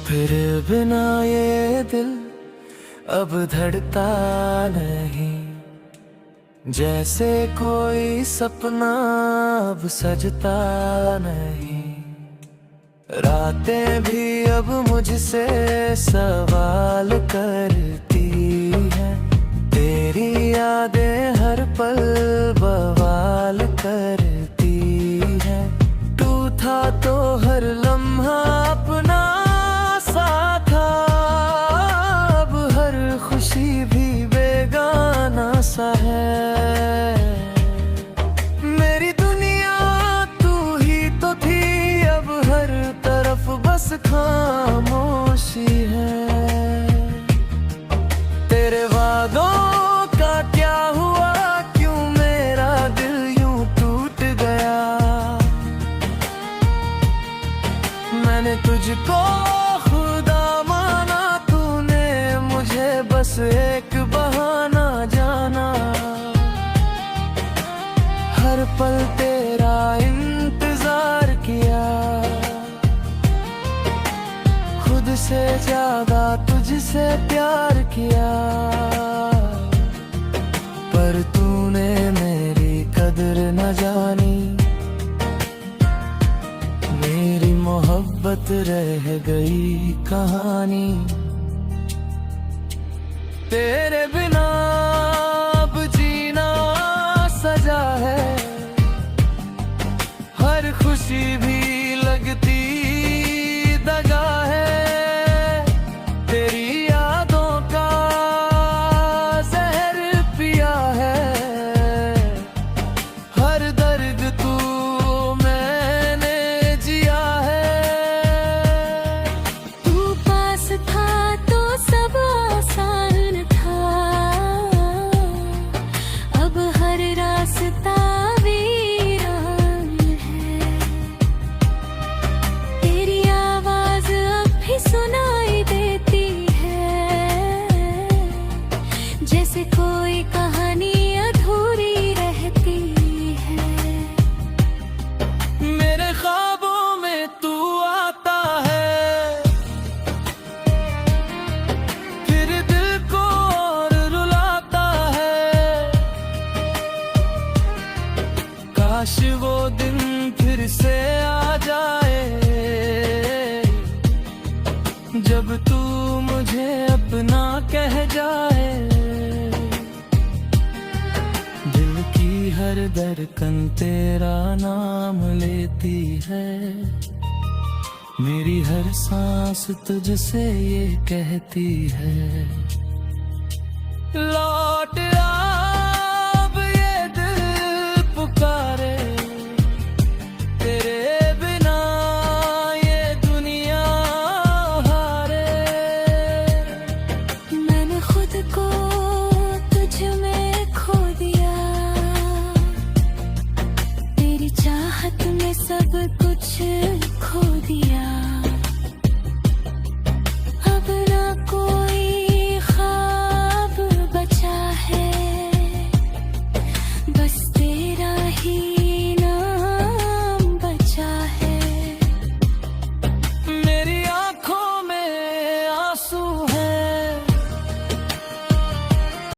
फिर बिना ये दिल अब धड़ता नहीं, जैसे कोई सपना अब सजता नहीं। रातें भी अब मुझसे सवाल करती हैं, तेरी यादें हर पल बवाल करती हैं। तू था तो हर लम्हा अपना सा था, अब हर खुशी भी बेगाना सा है। मेरी दुनिया तू ही तो थी, अब हर तरफ बस खामोशी है। तेरे वादों का क्या हुआ, क्यों मेरा दिल यूं टूट गया। मैंने तुझको खुदा माना, तूने मुझे बस एक बहाना जाना। हर पल तेरा इंतजार किया, खुद से ज्यादा तुझसे प्यार किया। पर तूने मेरी कदर न जानी, मेरी मोहब्बत रह गई कहानी। तेरे बिना अब जीना सजा है, हर खुशी भी लगती दगा है। तेरी यादों का जहर पिया है, हर दर्द तू मैंने जिया है। तू पास था तो सब आसान था, अब हर रास्ता वीरान है। तेरी आवाज अब भी सुनाई देती है, जैसे कोई कहानी अधूरी रहती है। मेरे ख्वाबों में तू आता है, फिर दिल को और रुलाता है। काश वो दिन फिर से आ जाए, जब तू मुझे अपना कह जाए। दिल की हर धड़कन तेरा नाम लेती है, मेरी हर सांस तुझसे ये कहती है। लौट